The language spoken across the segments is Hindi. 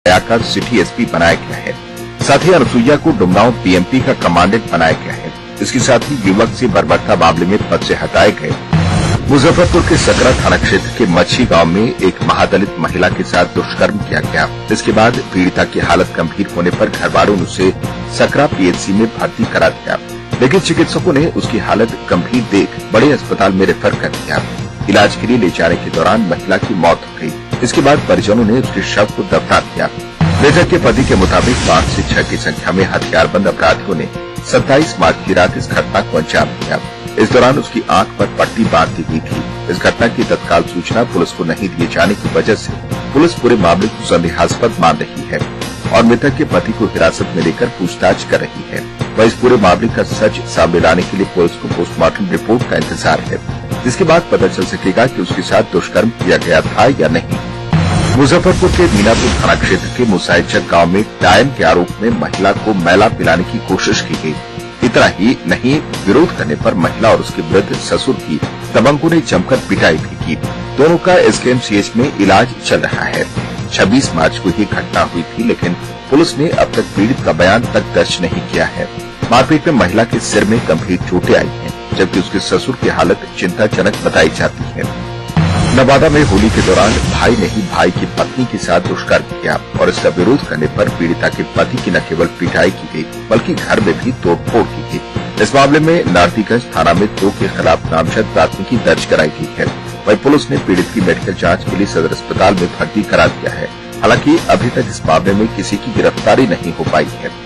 गया का सिटी एसपी बनाया गया है। साथ ही अनसुईया को डुमरांव पीएमपी का कमांडेंट बनाया गया है। इसके साथ ही युवक से बर्बरता मामले में पद से हटाए गए। मुजफ्फरपुर के सकरा थाना क्षेत्र के मच्छी गांव में एक महादलित महिला के साथ दुष्कर्म किया गया। इसके बाद पीड़िता की हालत गंभीर होने पर घरवालों ने उसे सकरा पीएचसी में भर्ती करा दिया, लेकिन चिकित्सकों ने उसकी हालत गंभीर देख बड़े अस्पताल में रेफर कर दिया। इलाज के लिए ले जाने के दौरान महिला की मौत हो गई। इसके बाद परिजनों ने उसके शव को दफना दिया। मृतक के पति के मुताबिक 5 से 6 की संख्या में हथियारबंद अपराधियों ने 27 मार्च की रात इस घटना को अंजाम दिया। इस दौरान उसकी आंख पर पट्टी बांध दी गई थी। इस घटना की तत्काल सूचना पुलिस को नहीं दिए जाने की वजह से पुलिस पूरे मामले को संदेहास्पद मान रही है और मृतक के पति को हिरासत में लेकर पूछताछ कर रही है। वह इस पूरे मामले का सच सामने लाने के लिए पुलिस को पोस्टमार्टम रिपोर्ट का इंतजार है, जिसके बाद पता चल सकेगा कि उसके साथ दुष्कर्म किया गया था या नहीं। मुजफ्फरपुर के मीनापुर थाना क्षेत्र के मुसाइचक गांव में डायन के आरोप में महिला को मैला पिलाने की कोशिश की गई। इतना ही नहीं, विरोध करने पर महिला और उसके वृद्ध ससुर की दबंगों ने जमकर पिटाई भी की। दोनों का एसकेएमसीएच में इलाज चल रहा है। 26 मार्च को ये घटना हुई थी, लेकिन पुलिस ने अब तक पीड़ित का बयान तक दर्ज नहीं किया है। मारपीट में महिला के सिर में गंभीर चोटें आई हैं, जबकि उसके ससुर की हालत चिंताजनक बताई जाती है। नवादा में होली के दौरान भाई ने ही भाई की पत्नी के साथ दुष्कर्म किया और इसका विरोध करने पर पीड़िता के पति की न केवल पिटाई की गई, बल्कि घर में भी तोड़फोड़ की गई। इस मामले में नारदीगंज थाना में 2 के खिलाफ नामजद प्राथमिकी दर्ज कराई गई है। वहीं पुलिस ने पीड़ित की मेडिकल जांच के लिए सदर अस्पताल में भर्ती करा दिया है। हालांकि अभी तक इस मामले में किसी की गिरफ्तारी नहीं हो पाई है।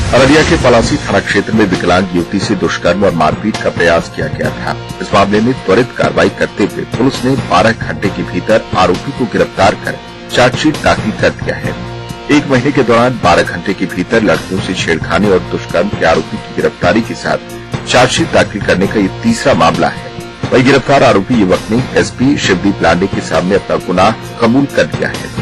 अररिया के पलासी थाना क्षेत्र में विकलांग युवती से दुष्कर्म और मारपीट का प्रयास किया गया था। इस मामले में त्वरित कार्रवाई करते हुए पुलिस ने 12 घंटे के भीतर आरोपी को गिरफ्तार कर चार्जशीट दाखिल कर दिया है। 1 महीने के दौरान 12 घंटे के भीतर लड़कियों से छेड़खानी और दुष्कर्म के आरोपी की गिरफ्तारी के साथ चार्जशीट दाखिल करने का ये तीसरा मामला है। वही गिरफ्तार आरोपी युवक ने एसपी शिवदीप लांडे के सामने अपना गुनाह कबूल कर लिया है।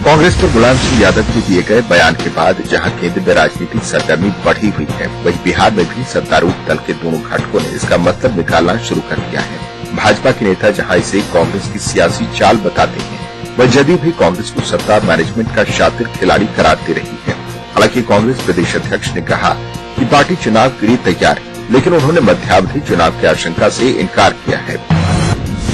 कांग्रेस पर मुलायम सिंह यादव के दिए गए बयान के बाद जहां केंद्र में राजनीतिक सरगर्मी बढ़ी हुई है, वहीं बिहार में भी सत्तारूढ़ दल के दोनों घटकों ने इसका मतलब निकालना शुरू कर दिया है। भाजपा के नेता जहां इसे कांग्रेस की सियासी चाल बताते हैं, वह जदयू भी कांग्रेस को सत्ता मैनेजमेंट का शातिर खिलाड़ी करार दे रही है। हालांकि कांग्रेस प्रदेश अध्यक्ष ने कहा कि पार्टी चुनाव के लिए तैयार है, लेकिन उन्होंने मध्यावधि चुनाव की आशंका से इनकार किया है।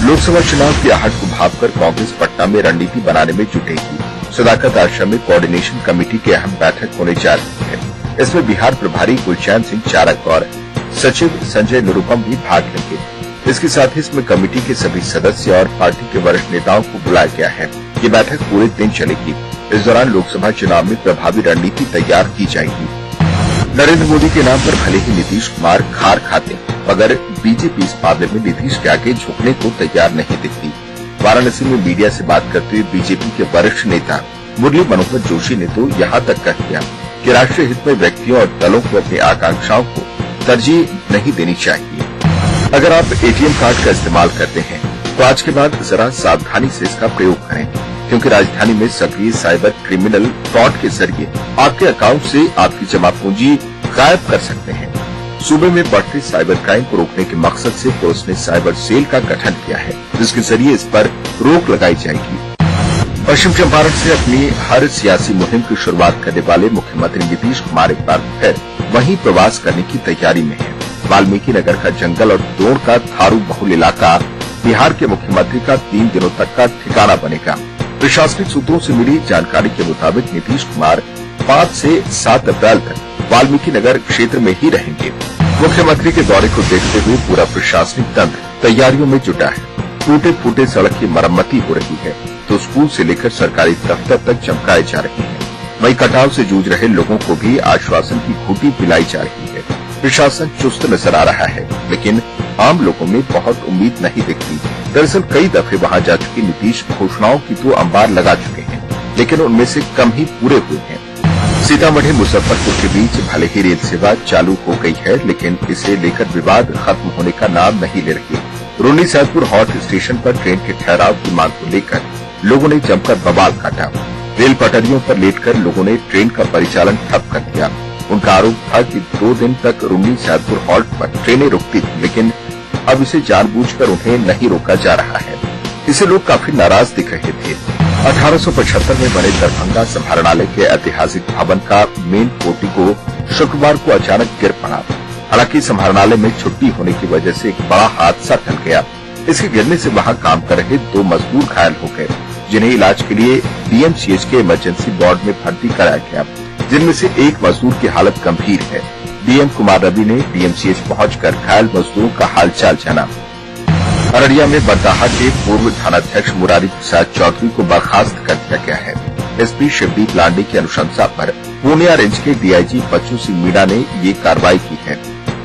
लोकसभा चुनाव की आहट को भांपकर कांग्रेस पटना में रणनीति बनाने में जुटेगी। सदाकत आश्रम में कोऑर्डिनेशन कमेटी की अहम बैठक होने जा रही है। इसमें बिहार प्रभारी गुलचैन सिंह चारक और सचिव संजय निरुपम भी भाग लेंगे। इसके साथ ही इसमें कमेटी के सभी सदस्य और पार्टी के वरिष्ठ नेताओं को बुलाया गया है। ये बैठक पूरे दिन चलेगी। इस दौरान लोकसभा चुनाव में प्रभावी रणनीति तैयार की जाएगी। नरेंद्र मोदी के नाम पर भले ही नीतीश कुमार खार खाते, मगर बीजेपी इस मामले में नीतीश के आगे झुकने को तैयार नहीं दिखती। वाराणसी में मीडिया से बात करते हुए बीजेपी के वरिष्ठ नेता मुरली मनोहर जोशी ने तो यहाँ तक कह दिया कि राष्ट्रीय हित में व्यक्तियों और दलों को अपनी आकांक्षाओं को तरजीह नहीं देनी चाहिए। अगर आप एटीएम कार्ड का इस्तेमाल करते हैं तो आज के बाद जरा सावधानी से इसका प्रयोग करें, क्योंकि राजधानी में सक्रिय साइबर क्रिमिनल फ्रॉड के जरिए आपके अकाउंट से आपकी जमा पूंजी गायब कर सकते हैं। सूबे में बढ़ते साइबर क्राइम को रोकने के मकसद से पुलिस ने साइबर सेल का गठन किया है, जिसके जरिए इस पर रोक लगाई जाएगी। पश्चिम चंपारण से अपनी हर सियासी मुहिम की शुरुआत करने वाले मुख्यमंत्री नीतीश कुमार एक बार फिर वहीं प्रवास करने की तैयारी में है। वाल्मीकि नगर का जंगल और दोड़ का थारू बहुल इलाका बिहार के मुख्यमंत्री का 3 दिनों तक का ठिकाना बनेगा। प्रशासनिक सूत्रों से मिली जानकारी के मुताबिक नीतीश कुमार 5 से 7 अप्रैल तक वाल्मीकि नगर क्षेत्र में ही रहेंगे। मुख्यमंत्री के दौरे को देखते हुए पूरा प्रशासनिक तंत्र तैयारियों में जुटा है। टूटे फूटे सड़क की मरम्मती हो रही है, तो स्कूल से लेकर सरकारी दफ्तर तक चमकाए जा रहे हैं। वहीं कटाव से जूझ रहे लोगों को भी आश्वासन की घूंटी पिलाई जा रही है। प्रशासन चुस्त नजर आ रहा है, लेकिन आम लोगों में बहुत उम्मीद नहीं दिखती। दरअसल कई दफे वहां जा चुके नीतीश घोषणाओं की तो अंबार लगा चुके हैं, लेकिन उनमें से कम ही पूरे हुए हैं। सीतामढ़ी मुजफ्फरपुर के बीच भले ही रेल सेवा चालू हो गई है, लेकिन इसे लेकर विवाद खत्म होने का नाम नहीं ले रही। रून्नी सैदपुर हॉट स्टेशन पर ट्रेन के ठहराव की मांग को लेकर लोगों ने जमकर बवाल काटा। रेल पटरियों पर लेटकर लोगों ने ट्रेन का परिचालन ठप कर दिया। उनका आरोप था कि 2 दिन तक रून्नी सैदपुर हॉल्ट पर ट्रेनें रुकती थी, लेकिन अब इसे जानबूझकर उन्हें नहीं रोका जा रहा है। इसे लोग काफी नाराज दिख रहे थे। 1875 में बने दरभंगा समाहरणालय के ऐतिहासिक भवन का मेन पोर्टिको शुक्रवार को अचानक गिर पड़ा। हालांकि समाहरणालय में छुट्टी होने की वजह से एक बड़ा हादसा टल गया। इसके गिरने से वहां काम कर रहे 2 मजदूर घायल हो गए, जिन्हें इलाज के लिए डीएमसीएच के इमरजेंसी वार्ड में भर्ती कराया गया, जिनमें से एक मजदूर की हालत गंभीर है। डीएम कुमार रवि ने डीएमसीएच पहुंचकर घायल मजदूरों का हालचाल जाना। अररिया में बरदाहा के पूर्व थानाध्यक्ष मुरारी प्रसाद चौधरी को बर्खास्त कर दिया गया है। एसपी शिवदीप लांडे की अनुशंसा पर पूर्णिया रेंज के डीआईजी बच्चू सिंह मीणा ने ये कार्रवाई की है।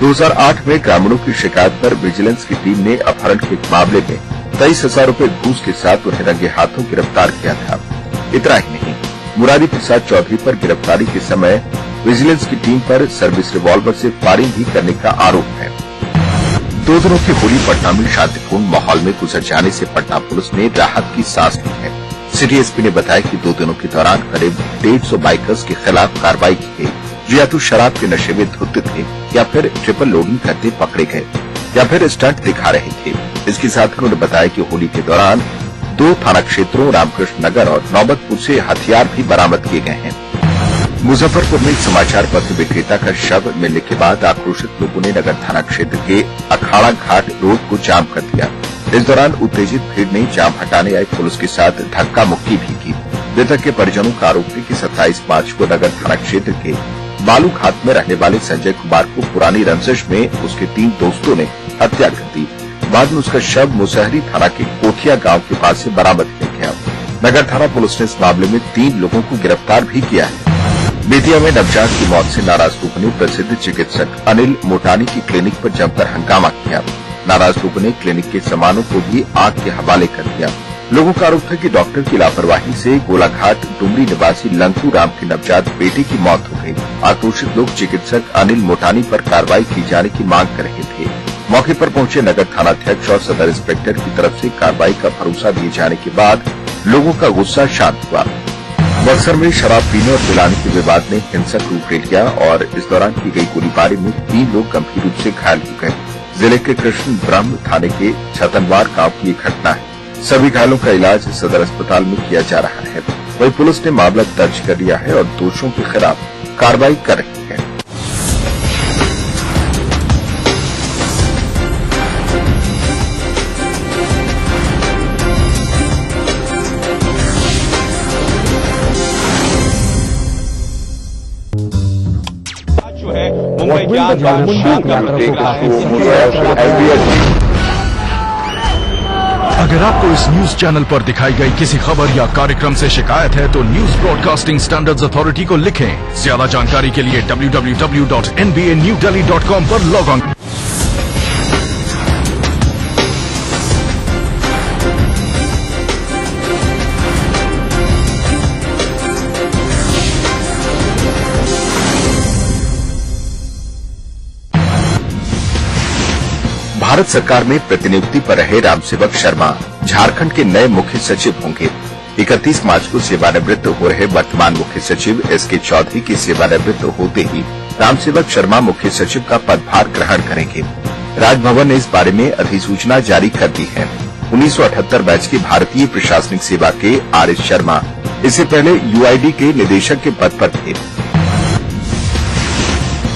2008 में ग्रामीणों की शिकायत पर विजिलेंस की टीम ने अपहरण के मामले में 23,000 रूपये घूस के साथ उन्हें रंगे हाथों गिरफ्तार किया था। इतना ही नहीं, मुरारी प्रसाद चौधरी पर गिरफ्तारी के समय विजिलेंस की टीम पर सर्विस रिवॉल्वर से फायरिंग भी करने का आरोप है। 2 दिनों की होली पटना में शांतिपूर्ण माहौल में गुजर जाने से पटना पुलिस ने राहत की सांस ली है। सिटी एसपी ने बताया कि 2 दिनों के दौरान करीब 150 बाइकर्स के खिलाफ कार्रवाई की गई, जो या तो शराब के नशे में धुत थे या फिर ट्रिपल लोडिंग करते पकड़े गए या फिर स्टंट दिखा रहे थे। इसके साथ ही उन्होंने बताया कि होली के दौरान 2 थाना क्षेत्रों रामकृष्ण नगर और नौबतपुर से हथियार भी बरामद किए गए हैं। मुजफ्फरपुर में एक समाचार पत्र विक्रेता का शव मिलने के बाद आक्रोशित लोगों ने नगर थाना क्षेत्र के अखाड़ा घाट रोड को जाम कर दिया। इस दौरान उत्तेजित भीड़ ने जाम हटाने आई पुलिस के साथ धक्का मुक्की भी की। मृतक के परिजनों का आरोप है कि 27 मार्च को नगर थाना क्षेत्र के बालू घाट में रहने वाले संजय कुमार को पुरानी रंजिश में उसके 3 दोस्तों ने हत्या कर दी। बाद में उसका शव मुसहरी थाना के कोठिया गांव के पास से बरामद किया गया। नगर थाना पुलिस ने इस मामले में 3 लोगों को गिरफ्तार भी किया है। बेतिया में नवजात की मौत से नाराज लोगों ने प्रसिद्ध चिकित्सक अनिल मोटानी की क्लिनिक पर जमकर हंगामा किया। नाराज लोगों ने क्लिनिक के सामानों को भी आग के हवाले कर दिया। लोगों का आरोप था कि डॉक्टर की लापरवाही से गोलाघाट डुमरी निवासी लंकू राम के नवजात बेटे की मौत हो गई। आक्रोशित लोग चिकित्सक अनिल मोटानी पर कार्रवाई की जाने की मांग कर रहे थे। मौके पर पहुंचे नगर थानाध्यक्ष और सदर इंस्पेक्टर की तरफ से कार्रवाई का भरोसा दिए जाने के बाद लोगों का गुस्सा शांत हुआ। बक्सर में शराब पीने और पिलाने के विवाद ने हिंसक रूप ले लिया और इस दौरान की गई गोलीबारी में 3 लोग गंभीर रूप से घायल हो गए। जिले के कृष्ण ब्रह्म थाने के छतनवार गांव की एक घटना है। सभी घायलों का इलाज सदर अस्पताल में किया जा रहा है। वहीं पुलिस ने मामला दर्ज कर लिया है और दोषियों के खिलाफ कार्रवाई कर रही है। अगर आपको इस न्यूज चैनल पर दिखाई गई किसी खबर या कार्यक्रम से शिकायत है तो न्यूज ब्रॉडकास्टिंग स्टैंडर्ड्स अथॉरिटी को लिखें। ज्यादा जानकारी के लिए www.nbanewdelhi.com पर लॉग ऑन। भारत सरकार में प्रतिनियुक्ति पर रहे रामसेवक शर्मा झारखंड के नए मुख्य सचिव होंगे। 31 मार्च को सेवानिवृत्त हो रहे वर्तमान मुख्य सचिव एसके चौधरी की सेवानिवृत्त होते ही रामसेवक शर्मा मुख्य सचिव का पदभार ग्रहण करेंगे। राजभवन ने इस बारे में अधिसूचना जारी कर दी है। 1978 बैच के भारतीय प्रशासनिक सेवा के आर.एस. शर्मा इससे पहले यूआईडी के निदेशक के पद पर थे।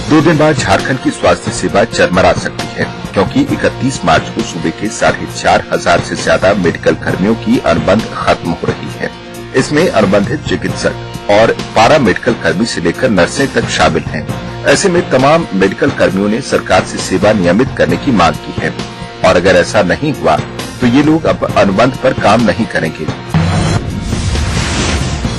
2 दिन बाद झारखंड की स्वास्थ्य सेवा चरमरा सकती है, क्योंकि 31 मार्च को सूबे के 4,500 से ज्यादा मेडिकल कर्मियों की अनुबंध खत्म हो रही है। इसमें अनुबंधित चिकित्सक और पारा मेडिकल कर्मी से लेकर नर्सें तक शामिल हैं। ऐसे में तमाम मेडिकल कर्मियों ने सरकार से सेवा नियमित करने की मांग की है और अगर ऐसा नहीं हुआ तो ये लोग अब अनुबंध पर काम नहीं करेंगे।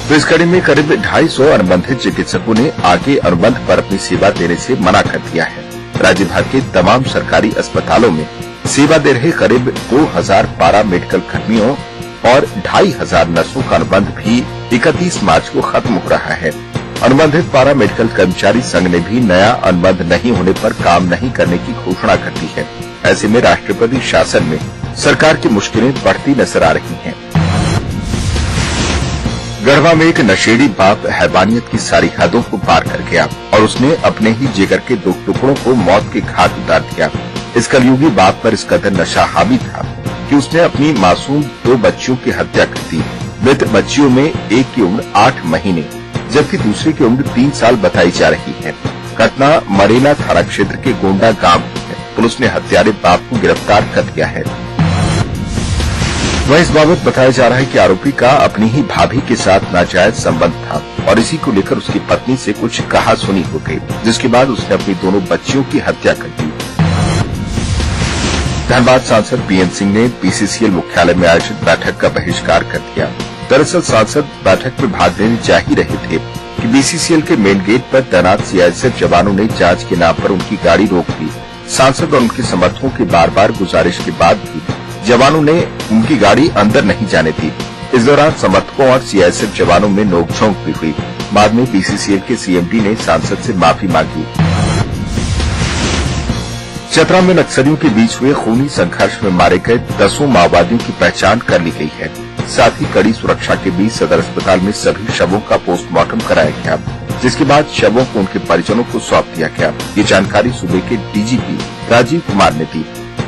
तो इस कड़ी में करीब 250 अनुबंधित चिकित्सकों ने आगे अनुबंध पर अपनी सेवा देने से मना कर दिया है। राज्य भर के तमाम सरकारी अस्पतालों में सेवा दे रहे करीब 2,000 पारा मेडिकल कर्मियों और 2,500 नर्सों का अनुबंध भी 31 मार्च को खत्म हो रहा है। अनुबंधित पारा मेडिकल कर्मचारी संघ ने भी नया अनुबंध नहीं होने पर काम नहीं करने की घोषणा कर दी है। ऐसे में राष्ट्रपति शासन में सरकार की मुश्किलें बढ़ती नजर आ रही हैं। गढ़वा में एक नशेड़ी बाप हैवानियत की सारी हदों को पार कर गया और उसने अपने ही जिगर के 2 टुकड़ों को मौत के घाट उतार दिया। इस कलयुगी बाप पर इस कदर नशा हावी था कि उसने अपनी मासूम 2 बच्चियों की हत्या कर दी। मृत बच्चियों में एक की उम्र 8 महीने जबकि दूसरे की उम्र 3 साल बताई जा रही है। घटना मरेना थाना क्षेत्र के गोंडा गांव की है। पुलिस ने हत्यारे बाप को गिरफ्तार कर लिया है। वह इस बाबत बताया जा रहा है कि आरोपी का अपनी ही भाभी के साथ नाजायज संबंध था और इसी को लेकर उसकी पत्नी से कुछ कहासुनी हो गई, जिसके बाद उसने अपनी दोनों बच्चियों की हत्या कर दी। धनबाद सांसद बीएन सिंह ने बीसीसीएल मुख्यालय में आयोजित बैठक का बहिष्कार कर दिया। दरअसल सांसद बैठक में भाग लेने जा ही रहे थे कि बीसीसीएल के मेन गेट पर तैनात सीआईएसएफ जवानों ने जांच के नाम पर उनकी गाड़ी रोक दी। सांसद और उनके समर्थकों की बार-बार गुजारिश के बाद भी जवानों ने उनकी गाड़ी अंदर नहीं जाने दी। इस दौरान समर्थकों और सीआईएसएफ जवानों में नोकझोंक भी हुई। बाद में बीसीसीएल के सीएमडी ने सांसद से माफी मांगी। चतरा में नक्सलियों के बीच हुए खूनी संघर्ष में मारे गए 10 माओवादियों की पहचान कर ली गई है। साथ ही कड़ी सुरक्षा के बीच सदर अस्पताल में सभी शवों का पोस्टमार्टम कराया गया, जिसके बाद शवों को उनके परिजनों को सौंप दिया गया। ये जानकारी सूबे के डीजीपी राजीव कुमार ने दी।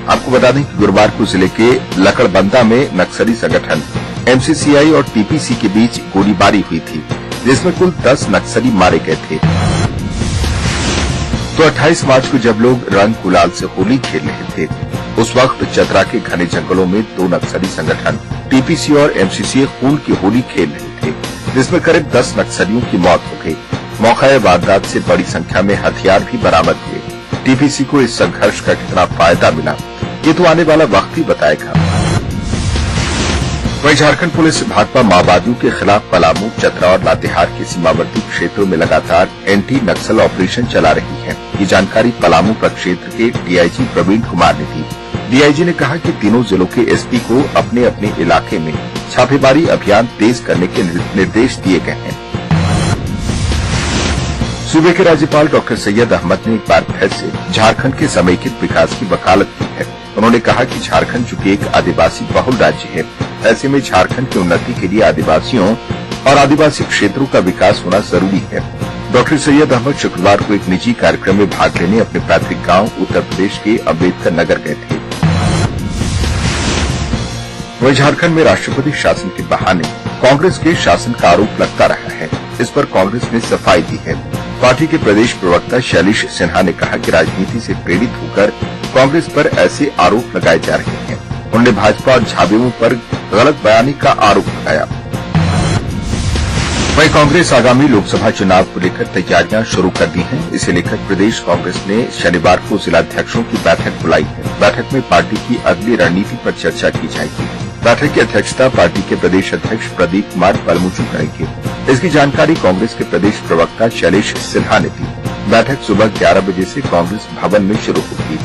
आपको बता दें कि गुरुवार को जिले के लकड़बंदा में नक्सली संगठन एमसीसीआई और टीपीसी के बीच गोलीबारी हुई थी, जिसमें कुल 10 नक्सली मारे गए थे। तो 28 मार्च को जब लोग रंग गुलाल से होली खेल रहे थे, उस वक्त चतरा के घने जंगलों में 2 नक्सली संगठन टीपीसी और एमसीसी खून की होली खेल रहे थे, जिसमें करीब 10 नक्सलियों की मौत हो गई। मौका वारदात से बड़ी संख्या में हथियार भी बरामद हुए। टीपीसी को इस संघर्ष का कितना फायदा मिला, ये तो आने वाला वक्त ही बताएगा। वहीं झारखंड पुलिस भाकपा माओवादियों के खिलाफ पलामू, चतरा और लातेहार के सीमावर्ती क्षेत्रों में लगातार एंटी नक्सल ऑपरेशन चला रही है। ये जानकारी पलामू प्रक्षेत्र के डीआईजी प्रवीण कुमार ने दी। डीआईजी ने कहा कि तीनों जिलों के एसपी को अपने अपने इलाके में छापेमारी अभियान तेज करने के निर्देश दिए गए हैं। सूबे के राज्यपाल डॉक्टर सैयद अहमद ने एक बार फिर से झारखंड के समेकित विकास की वकालत की है। उन्होंने कहा कि झारखंड चूंकि एक आदिवासी बहुल राज्य है, ऐसे में झारखंड की उन्नति के लिए आदिवासियों और आदिवासी क्षेत्रों का विकास होना जरूरी है। डॉक्टर सैयद अहमद शुक्रवार को एक निजी कार्यक्रम में भाग लेने अपने पैतृक गांव उत्तर प्रदेश के अम्बेडकर नगर गए थे। वहीं झारखंड में राष्ट्रपति शासन के बहाने कांग्रेस के शासन का आरोप लगता रहा है। इस पर कांग्रेस ने सफाई दी है। पार्टी के प्रदेश प्रवक्ता शैलेश सिन्हा ने कहा कि राजनीति से प्रेरित होकर कांग्रेस पर ऐसे आरोप लगाए जा रहे हैं। उन्होंने भाजपा और झाविमो पर गलत बयानी का आरोप लगाया। वहीं कांग्रेस आगामी लोकसभा चुनाव को लेकर तैयारियां शुरू कर दी हैं। इसे लेकर प्रदेश कांग्रेस ने शनिवार को जिलाध्यक्षों की बैठक बुलाई है। बैठक में पार्टी की अगली रणनीति पर चर्चा की जाएगी। बैठक की अध्यक्षता पार्टी के प्रदेश अध्यक्ष प्रदीप कुमार बलमुचू करेंगे। इसकी जानकारी कांग्रेस के प्रदेश प्रवक्ता शैलेश सिन्हा ने दी। बैठक सुबह 11 बजे से कांग्रेस भवन में शुरू होगी।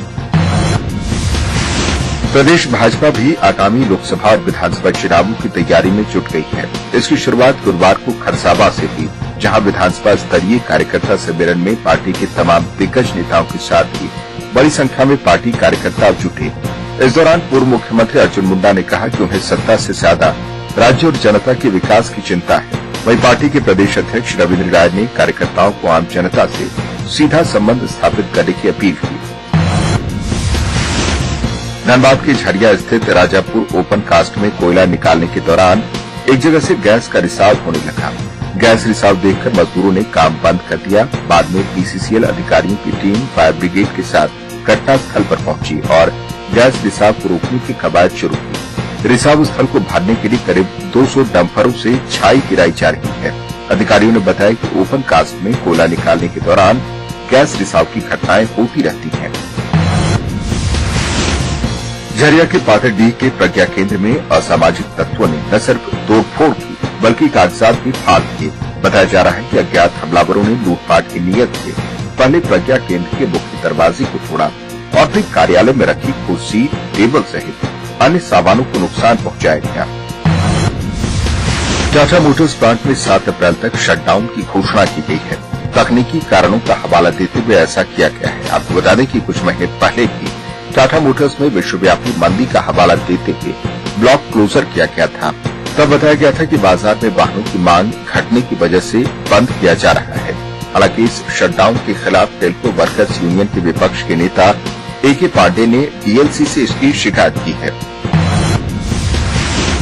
प्रदेश भाजपा भी आगामी लोकसभा और विधानसभा चुनावों की तैयारी में जुट गई है। इसकी शुरुआत गुरुवार को खरसावा से हुई, जहां विधानसभा स्तरीय कार्यकर्ता सम्मेलन में पार्टी के तमाम दिग्गज नेताओं के साथ ही बड़ी संख्या में पार्टी कार्यकर्ता जुटे। इस दौरान पूर्व मुख्यमंत्री अर्जुन मुंडा ने कहा कि उन्हें सत्ता से ज्यादा राज्य और जनता के विकास की चिंता है। वहीं पार्टी के प्रदेश अध्यक्ष रविन्द्र राय ने कार्यकर्ताओं को आम जनता से सीधा संबंध स्थापित करने की अपील की। धनबाद के झरिया स्थित राजापुर ओपन कास्ट में कोयला निकालने के दौरान एक जगह से गैस का रिसाव होने लगा। गैस रिसाव देखकर मजदूरों ने काम बंद कर दिया। बाद में बीसीसीएल अधिकारियों की टीम फायर ब्रिगेड के साथ घटनास्थल पर पहुंची और गैस रिसाव को रोकने की कवायद शुरू की। रिसाव स्थल को भरने के लिए करीब 200 डंपरों से छाई गिराई जा रही है। अधिकारियों ने बताया कि ओपन कास्ट में कोयला निकालने के दौरान गैस रिसाव की घटनाएं होती रहती हैं। झरिया के पाथरडीह के प्रज्ञा केंद्र में असामाजिक तत्वों ने न सिर्फ तोड़फोड़ की बल्कि कागजात भी फाड़ दिए। बताया जा रहा है कि अज्ञात हमलावरों ने लूटपाट की नीयत से पहले प्रज्ञा केंद्र के मुख्य दरवाजे को तोड़ा और फिर कार्यालय में रखी कुर्सी, टेबल सहित अन्य सामानों को नुकसान पहुंचाया गया। टाटा मोटर्स प्लांट में 7 अप्रैल तक शटडाउन की घोषणा की गई है। तकनीकी कारणों का हवाला देते हुए ऐसा किया गया है। आपको बता दें कि कुछ महीने पहले भी टाटा मोटर्स में विश्वव्यापी मंदी का हवाला देते हुए ब्लॉक क्लोजर किया गया था। तब बताया गया था कि बाजार में वाहनों की मांग घटने की वजह से बंद किया जा रहा है। हालांकि इस शटडाउन के खिलाफ टेल्को वर्कर्स यूनियन के विपक्ष के नेता एके पांडे ने डीएलसी से इसकी शिकायत की है।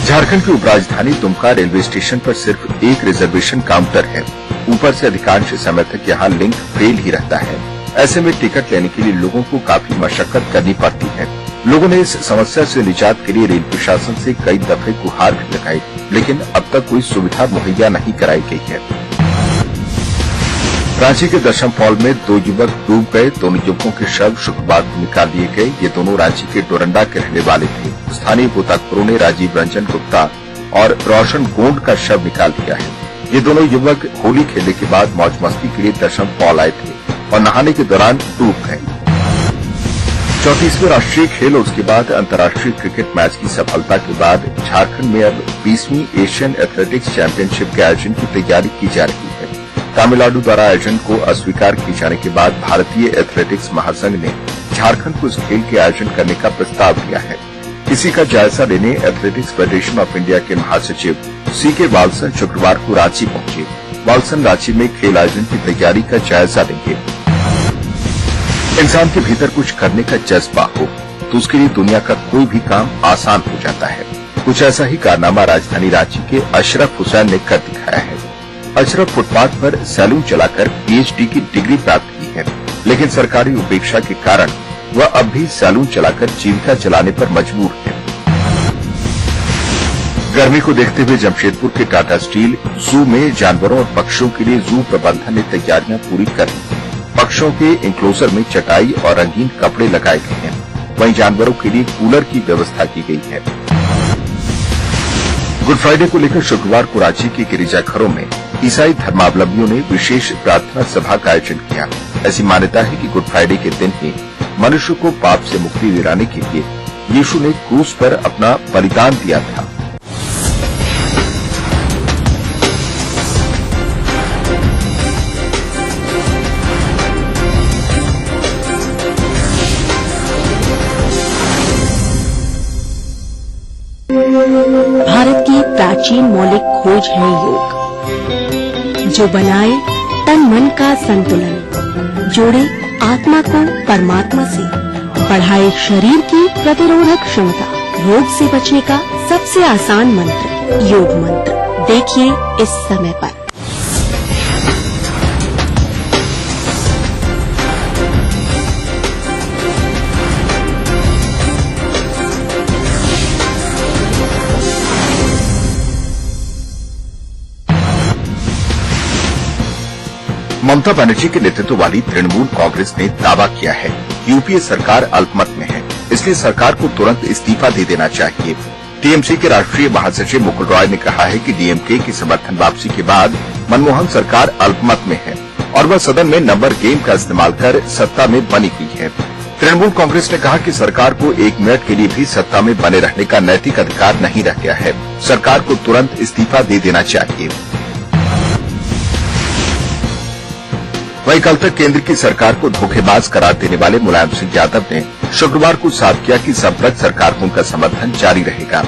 झारखंड की उपराजधानी दुमका रेलवे स्टेशन पर सिर्फ एक रिजर्वेशन काउंटर है। ऊपर से अधिकांश समय तक यहाँ लिंक फेल ही रहता है। ऐसे में टिकट लेने के लिए लोगों को काफी मशक्कत करनी पड़ती है। लोगों ने इस समस्या से निजात के लिए रेल प्रशासन से कई दफे गुहार भी लगाई, लेकिन अब तक कोई सुविधा मुहैया नहीं कराई गई है। रांची के दशम फॉल में 2 युवक डूब गए। दोनों युवकों के शव शुक्रवार को निकाल लिए गए। ये दोनों रांची के डोरंडा के रहने वाले थे। स्थानीय गोताखोरों ने राजीव रंजन गुप्ता और रोशन गोंड का शव निकाल लिया है। ये दोनों युवक होली खेलने के बाद मौज मस्ती के लिए दशम फॉल आए थे और नहाने के दौरान डूब गए। 34वें राष्ट्रीय खेल और उसके बाद अंतर्राष्ट्रीय क्रिकेट मैच की सफलता के बाद झारखंड में अब 20वीं एशियन एथलेटिक्स चैंपियनशिप के आयोजन की तैयारी की जा रही है। तमिलनाडु द्वारा आयोजन को अस्वीकार किए जाने के बाद भारतीय एथलेटिक्स महासंघ ने झारखंड को इस खेल के आयोजन करने का प्रस्ताव दिया है। इसी का जायजा लेने एथलेटिक्स फेडरेशन ऑफ इंडिया के महासचिव CK वाल्सन शुक्रवार को रांची पहुंचे। वाल्सन रांची में खेल आयोजन की तैयारी का जायजा लेंगे। इंसान के भीतर कुछ करने का जज्बा हो तो उसके लिए दुनिया का कोई भी काम आसान हो जाता है। कुछ ऐसा ही कारनामा राजधानी रांची के अशरफ हुसैन ने कर दिखाया है। अशरफ फुटपाथ पर सैलून चलाकर PhD की डिग्री प्राप्त की है, लेकिन सरकारी उपेक्षा के कारण वह अब भी सैलून चलाकर जीविका चलाने पर मजबूर है। गर्मी को देखते हुए जमशेदपुर के टाटा स्टील जू में जानवरों और पक्षियों के लिए जू प्रबंधन ने तैयारियां पूरी कर ली। पक्षियों के इंक्लोजर में चटाई और रंगीन कपड़े लगाए गए हैं। वहीं जानवरों के लिए कूलर की व्यवस्था की गई है। गुड फ्राइडे को लेकर शुक्रवार को रांची के गिरिजाघरों में ईसाई धर्मावलंबियों ने विशेष प्रार्थना सभा का आयोजन किया। ऐसी मान्यता है कि गुड फ्राइडे के दिन ही मनुष्य को पाप से मुक्ति दिलाने के लिए यीशु ने क्रूस पर अपना बलिदान दिया था। भारत की प्राचीन मौलिक खोज है योग, जो बनाए तन मन का संतुलन, जोड़े आत्मा को परमात्मा से, बढ़ाए शरीर की प्रतिरोधक क्षमता। रोग से बचने का सबसे आसान मंत्र योग मंत्र। देखिए इस समय पर। ममता बनर्जी के नेतृत्व वाली तृणमूल कांग्रेस ने दावा किया है कि यूपीए सरकार अल्पमत में है, इसलिए सरकार को तुरंत इस्तीफा दे देना चाहिए। टीएमसी के राष्ट्रीय महासचिव मुकुल रॉय ने कहा है कि डीएमके की समर्थन वापसी के बाद मनमोहन सरकार अल्पमत में है और वह सदन में नंबर गेम का इस्तेमाल कर सत्ता में बनी हुई है। तृणमूल कांग्रेस ने कहा कि सरकार को 1 मिनट के लिए भी सत्ता में बने रहने का नैतिक अधिकार नहीं रह गया है। सरकार को तुरंत इस्तीफा दे देना चाहिए। वहीं कल तक केंद्र की सरकार को धोखेबाज करार देने वाले मुलायम सिंह यादव ने शुक्रवार को साफ किया कि संप्रग सरकार को उनका समर्थन जारी रहेगा।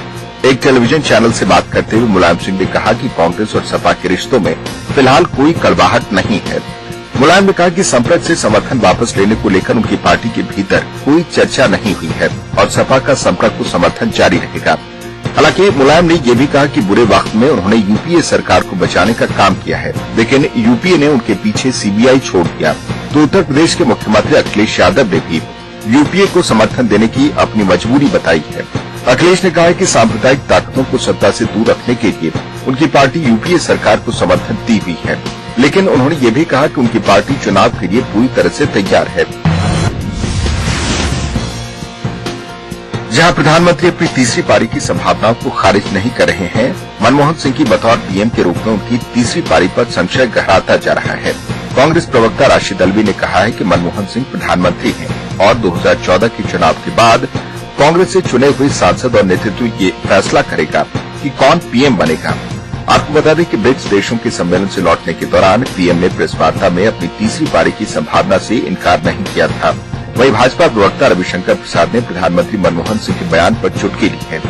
एक टेलीविजन चैनल से बात करते हुए मुलायम सिंह ने कहा कि कांग्रेस और सपा के रिश्तों में फिलहाल कोई कड़वाहट नहीं है। मुलायम ने कहा कि संप्रग से समर्थन वापस लेने को लेकर उनकी पार्टी के भीतर कोई चर्चा नहीं हुई है और सपा का संप्रग को समर्थन जारी रहेगा। हालांकि मुलायम ने यह भी कहा कि बुरे वक्त में उन्होंने यूपीए सरकार को बचाने का काम किया है, लेकिन यूपीए ने उनके पीछे सीबीआई छोड़ दिया। तो उत्तर प्रदेश के मुख्यमंत्री अखिलेश यादव ने भी यूपीए को समर्थन देने की अपनी मजबूरी बताई है। अखिलेश ने कहा है कि सांप्रदायिक ताकतों को सत्ता से दूर रखने के लिए उनकी पार्टी यूपीए सरकार को समर्थन दी हुई है, लेकिन उन्होंने ये भी कहा कि उनकी पार्टी चुनाव के लिए पूरी तरह से तैयार है। जहां प्रधानमंत्री अपनी तीसरी पारी की संभावनाओं को खारिज नहीं कर रहे हैं, मनमोहन सिंह की बतौर पीएम के रूप में उनकी तीसरी पारी पर संशय गहराता जा रहा है। कांग्रेस प्रवक्ता राशिद अल्वी ने कहा है कि मनमोहन सिंह प्रधानमंत्री हैं और 2014 के चुनाव के बाद कांग्रेस से चुने हुए सांसद और नेतृत्व ये फैसला करेगा कि कौन पीएम बनेगा। आपको बता दें कि ब्रिक्स देशों के सम्मेलन से लौटने के दौरान पीएम ने प्रेस वार्ता में अपनी तीसरी पारी की संभावना से इनकार नहीं किया था। वहीं भाजपा प्रवक्ता रविशंकर प्रसाद ने प्रधानमंत्री मनमोहन सिंह के बयान पर चुटकी ली है।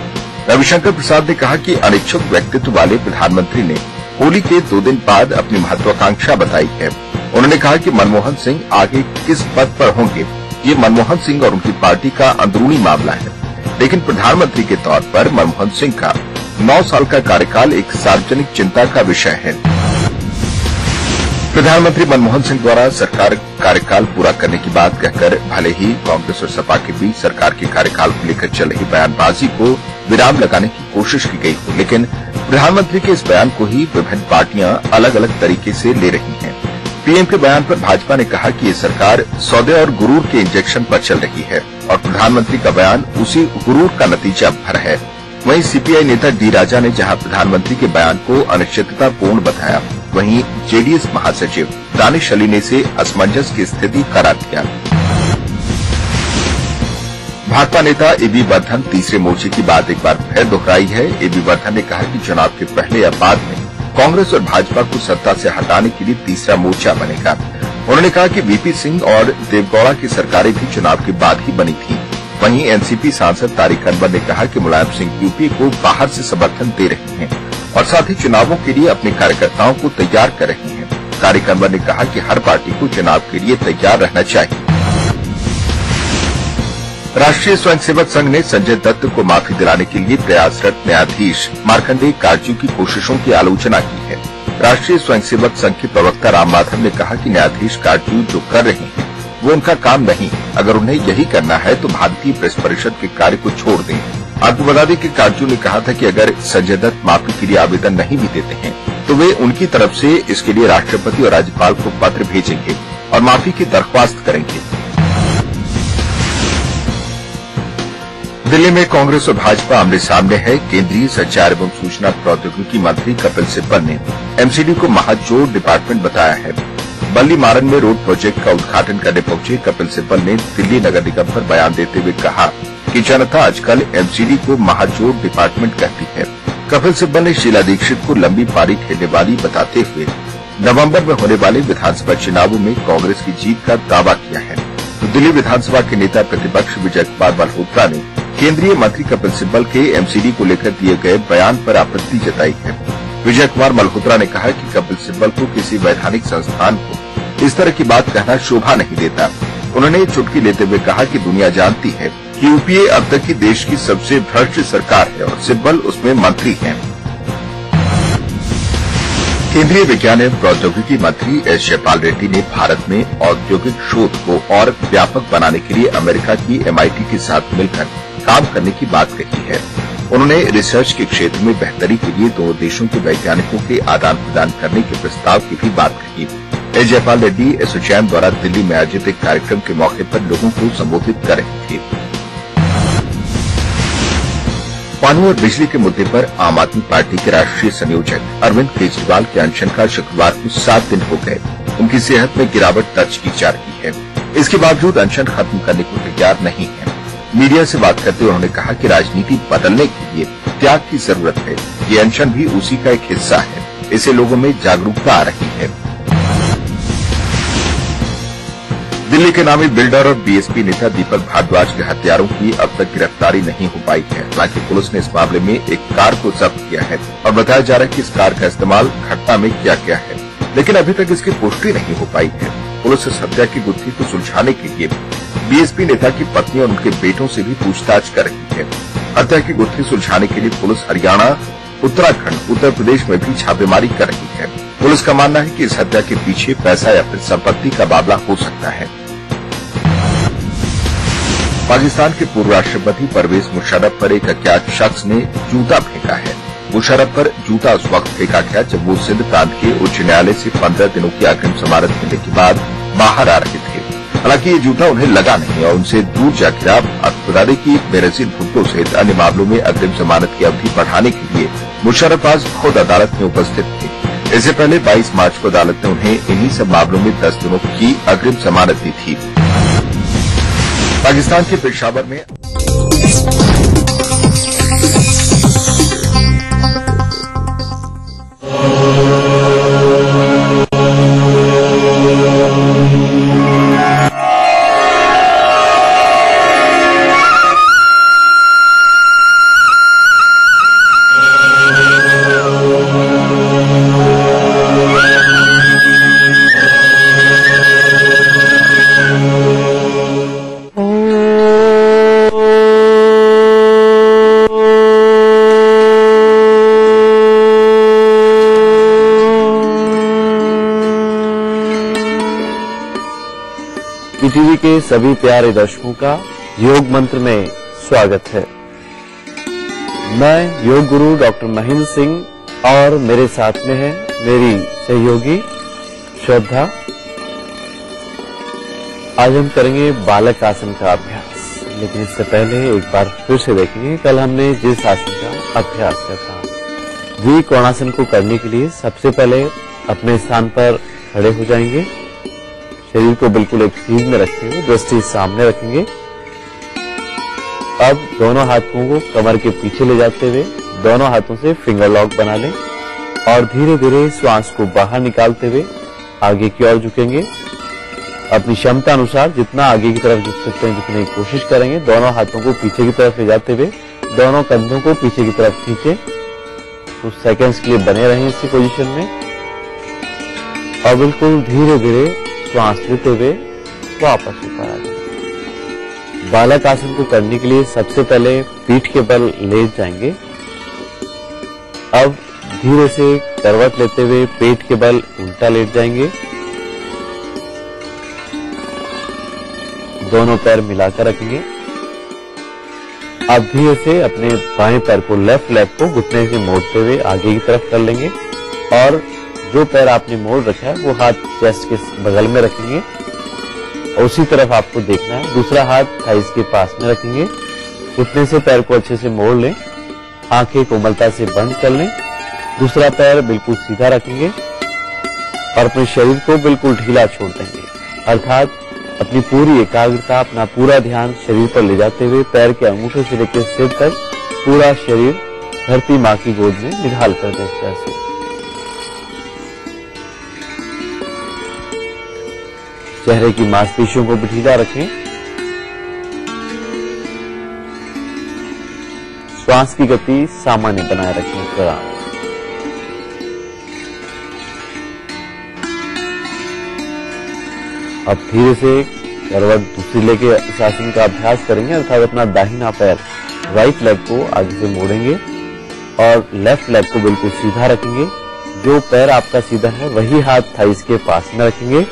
रविशंकर प्रसाद ने कहा कि अनिच्छुक व्यक्तित्व वाले प्रधानमंत्री ने होली के 2 दिन बाद अपनी महत्वाकांक्षा बताई है। उन्होंने कहा कि मनमोहन सिंह आगे किस पद पर होंगे, ये मनमोहन सिंह और उनकी पार्टी का अंदरूनी मामला है, लेकिन प्रधानमंत्री के तौर पर मनमोहन सिंह का 9 साल का कार्यकाल एक सार्वजनिक चिंता का विषय है। प्रधानमंत्री मनमोहन सिंह द्वारा सरकार कार्यकाल पूरा करने की बात कहकर भले ही कांग्रेस और सपा के बीच सरकार के कार्यकाल को लेकर चल रही बयानबाजी को विराम लगाने की कोशिश की गई हो, लेकिन प्रधानमंत्री के इस बयान को ही विभिन्न पार्टियां अलग अलग तरीके से ले रही हैं। पीएम के बयान पर भाजपा ने कहा कि ये सरकार सौदे और गुरूर के इंजेक्शन पर चल रही है और प्रधानमंत्री का बयान उसी गुरूर का नतीजा भर है। वहीं सीपीआई नेता डी राजा ने जहां प्रधानमंत्री के बयान को अनिश्चिततापूर्ण बताया, वहीं जेडीएस महासचिव दानिश अली ने इसे असमंजस की स्थिति करार दिया। भाजपा नेता एबी वर्धन तीसरे मोर्चे की बात एक बार फिर दोहराई है। एबी वर्धन ने कहा कि चुनाव के पहले या बाद में कांग्रेस और भाजपा को सत्ता से हटाने के लिए तीसरा मोर्चा बनेगा। उन्होंने कहा कि वीपी सिंह और देवगौड़ा की सरकारें भी चुनाव के बाद ही बनी थी। वहीं एनसीपी सांसद तारिक अनवर ने कहा कि मुलायम सिंह यूपी को बाहर से समर्थन दे रहे हैं और साथ ही चुनावों के लिए अपने कार्यकर्ताओं को तैयार कर रहे हैं। तारिक अनवर ने कहा कि हर पार्टी को चुनाव के लिए तैयार रहना चाहिए। राष्ट्रीय स्वयंसेवक संघ ने संजय दत्त को माफी दिलाने के लिए प्रयासरत न्यायाधीश मार्कंडेय काटजू की कोशिशों की आलोचना की है। राष्ट्रीय स्वयंसेवक संघ के प्रवक्ता राम माधव ने कहा कि न्यायाधीश काटजू जो कर रहे हैं वो उनका काम नहीं, अगर उन्हें यही करना है तो भारतीय प्रेस परिषद के कार्य को छोड़ दें। आपको बता दें कि काटजू ने कहा था कि अगर संजय दत्त माफी के लिए आवेदन नहीं भी देते हैं तो वे उनकी तरफ से इसके लिए राष्ट्रपति और राज्यपाल को पत्र भेजेंगे और माफी की दरख्वास्त करेंगे। दिल्ली में कांग्रेस और भाजपा आमने सामने है। केंद्रीय संचार एवं सूचना प्रौद्योगिकी मंत्री कपिल सिब्बल ने एमसीडी को महाजोड़ डिपार्टमेंट बताया है। बल्ली मारन में रोड प्रोजेक्ट का उद्घाटन करने पहुंचे कपिल सिब्बल ने दिल्ली नगर निगम पर बयान देते हुए कहा कि जनता आजकल एमसीडी को महाजोड़ डिपार्टमेंट कहती है। कपिल सिब्बल ने शीला दीक्षित को लंबी पारी खेलने वाली बताते हुए नवंबर में होने वाले विधानसभा चुनावों में कांग्रेस की जीत का दावा किया है। तो दिल्ली विधानसभा के नेता प्रतिपक्ष विजय कुमार मल्होत्रा ने केंद्रीय मंत्री कपिल सिब्बल के एमसीडी को लेकर दिए गए बयान पर आपत्ति जताई है। विजय कुमार मल्होत्रा ने कहा कि कपिल सिब्बल को किसी वैधानिक संस्थान को इस तरह की बात कहना शोभा नहीं देता। उन्होंने चुटकी लेते हुए कहा कि दुनिया जानती है कि यूपीए अब तक की देश की सबसे भ्रष्ट सरकार है और सिब्बल उसमें मंत्री हैं। केंद्रीय विज्ञान एवं प्रौद्योगिकी मंत्री एस जयपाल रेड्डी ने भारत में औद्योगिक शोध को और व्यापक बनाने के लिए अमेरिका की MIT के साथ मिलकर काम करने की बात कही है। उन्होंने रिसर्च के क्षेत्र में बेहतरी के लिए दोनों देशों के वैज्ञानिकों के आदान प्रदान करने के प्रस्ताव की भी बात कही। एस जयपाल रेड्डी एसोचैम द्वारा दिल्ली में आयोजित एक कार्यक्रम के मौके पर लोगों को संबोधित कर रहे थे। पानी और बिजली के मुद्दे पर आम आदमी पार्टी के राष्ट्रीय संयोजक अरविंद केजरीवाल के अनशन का शुक्रवार को 7 दिन हो गए। उनकी सेहत में गिरावट दर्ज की जा रही है। इसके बावजूद अनशन खत्म करने को तैयार नहीं है। मीडिया से बात करते हुए उन्होंने कहा कि राजनीति बदलने के लिए त्याग की जरूरत है। ये अनशन भी उसी का एक हिस्सा है। इससे लोगों में जागरूकता आ रही है। दिल्ली के नामी बिल्डर और बीएसपी नेता दीपक भारद्वाज के हत्यारों की अब तक गिरफ्तारी नहीं हो पाई है। हालांकि पुलिस ने इस मामले में एक कार को जब्त किया है और बताया जा रहा है कि इस कार का इस्तेमाल घटना में किया गया है, लेकिन अभी तक इसकी पुष्टि नहीं हो पाई है। पुलिस इस हत्या की गुत्थी को सुलझाने के लिए बीएसपी नेता की पत्नी और उनके बेटों से भी पूछताछ कर रही है। हत्या की गुत्थी सुलझाने के लिए पुलिस हरियाणा, उत्तराखंड, उत्तर प्रदेश में भी छापेमारी कर रही है। पुलिस का मानना है कि इस हत्या के पीछे पैसा या फिर संपत्ति का मामला हो सकता है। पाकिस्तान के पूर्व राष्ट्रपति परवेज मुशर्रफ पर एक अज्ञात शख्स ने जूता फेंका है। मुशर्रफ पर जूता उस वक्त फेंका गया जब वो सिंध प्रांत के उच्च न्यायालय से 15 दिनों की अग्रिम जमानत मिलने के बाद बाहर आ रहे थे। हालांकि ये जूता उन्हें लगा नहीं और उनसे दूर जाकर आपको बता दें कि बेनजीर भुट्टो सहित अन्य मामलों में अग्रिम जमानत की अवधि बढ़ाने के लिए मुशर्रफ आज खुद अदालत में उपस्थित थे। इससे पहले 22 मार्च को अदालत ने उन्हें इन्हीं सब मामलों में 10 दिनों की अग्रिम जमानत दी थी। पाकिस्तान के पेशावर में ईटीवी के सभी प्यारे दर्शकों का योग मंत्र में स्वागत है। मैं योग गुरु डॉक्टर महेंद्र सिंह और मेरे साथ में है मेरी सहयोगी श्रद्धा। आज हम करेंगे बालक आसन का अभ्यास, लेकिन इससे पहले एक बार फिर से देखेंगे कल हमने जिस आसन का अभ्यास किया था। द्विकोणासन को करने के लिए सबसे पहले अपने स्थान पर खड़े हो जाएंगे, शरीर को बिल्कुल एक सीध में रखते हुए दृष्टि सामने रखेंगे। अब दोनों हाथों को कमर के पीछे ले जाते हुए दोनों हाथों से फिंगर लॉक बना लें और धीरे धीरे श्वास को बाहर निकालते हुए आगे की ओर झुकेंगे। अपनी क्षमता अनुसार जितना आगे की तरफ झुक सकते हैं झुकने की कोशिश करेंगे। दोनों हाथों को पीछे की तरफ ले जाते हुए दोनों कंधों को पीछे की तरफ खींचे। कुछ सेकंड्स के लिए बने रहें इसी पोजीशन में और बिल्कुल धीरे धीरे श्वास लेते हुए वापस ऊपर आ जाएंगे। बालक आसन को करने के लिए सबसे पहले पीठ के बल लेट जाएंगे। अब धीरे से करवट लेते हुए पेट के बल उल्टा लेट जाएंगे। दोनों पैर मिलाकर रखेंगे। अब धीरे से अपने बाएं पैर को लेफ्ट लेग को घुटने से मोड़ते हुए आगे की तरफ कर लेंगे और जो पैर आपने मोड़ रखा है वो हाथ चेस्ट के बगल में रखेंगे और उसी तरफ आपको देखना है। दूसरा हाथ थाइस के पास में रखेंगे। घुटने से पैर को अच्छे से मोड़ लें, आंखें कोमलता से बंद कर लें। दूसरा पैर बिल्कुल सीधा रखेंगे और अपने शरीर को बिल्कुल ढीला छोड़ देंगे, अर्थात अपनी पूरी एकाग्रता, अपना पूरा ध्यान शरीर पर ले जाते हुए पैर के अंगूठे से लेकर सिर तक पूरा शरीर धरती माँ की गोद में निढाल कर दें। इस तरह से चेहरे की मांसपेशियों को भी ढीला रखें। श्वास की गति सामान्य बनाए रखें इस दौरान। अब धीरे से करवट दूसरी लेके इस आसन का अभ्यास करेंगे, अर्थात अपना दाहिना पैर राइट लेग को आगे से मोड़ेंगे और लेफ्ट लेग को बिल्कुल सीधा रखेंगे। जो पैर आपका सीधा है वही हाथ थाइस के पास में रखेंगे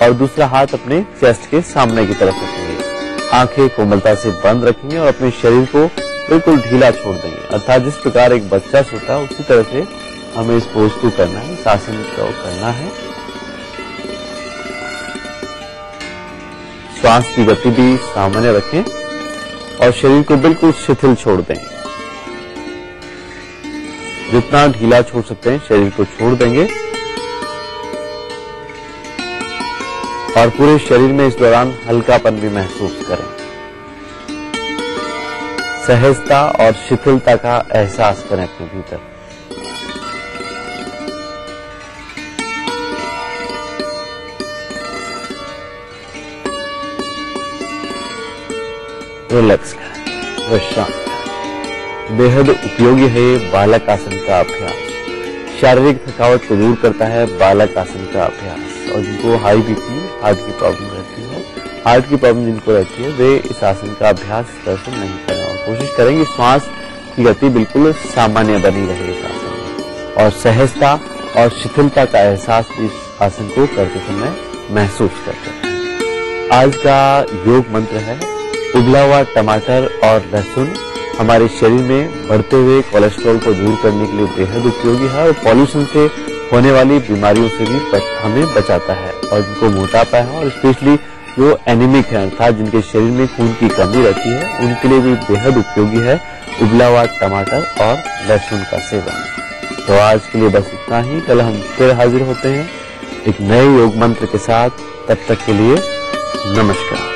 और दूसरा हाथ अपने चेस्ट के सामने की तरफ रखेंगे। आंखें कोमलता से बंद रखेंगे और अपने शरीर को बिल्कुल ढीला छोड़ देंगे, अर्थात जिस प्रकार एक बच्चा सोता है उसी तरह से हमें इस पोज को करना है, इस आसन को करना है। श्वास की गति भी सामान्य रखें और शरीर को बिल्कुल शिथिल छोड़ देंगे। जितना ढीला छोड़ सकते हैं शरीर को छोड़ देंगे और पूरे शरीर में इस दौरान हल्कापन भी महसूस करें। सहजता और शिथिलता का एहसास करें अपने भीतर। रिलैक्स करें, विश्राम करें। बेहद उपयोगी है बालक आसन का अभ्यास। शारीरिक थकावट को दूर करता है बालक आसन का अभ्यास। और जिनको हाई बीपी, हार्ट की प्रॉब्लम रहती है, हार्ट की प्रॉब्लम जिनको रहती है वे इस आसन का अभ्यास इस तरह से नहीं करें और कोशिश करेंगे श्वास की गति बिल्कुल सामान्य बनी रहे इस आसन में और सहजता और शिथिलता का एहसास इस आसन को करते समय महसूस करते हैं। आज का योग मंत्र है उबला हुआ टमाटर और लहसुन हमारे शरीर में बढ़ते हुए कोलेस्ट्रॉल को दूर करने के लिए बेहद उपयोगी है और पॉल्यूशन से होने वाली बीमारियों से भी हमें बचाता है। और जिनको मोटापा है और स्पेशली जो एनीमिक है, अर्थात जिनके शरीर में खून की कमी रहती है, उनके लिए भी बेहद उपयोगी है उबला हुआ टमाटर और लहसुन का सेवन। तो आज के लिए बस इतना ही। कल हम फिर हाजिर होते हैं एक नए योग मंत्र के साथ। तब तक के लिए नमस्कार।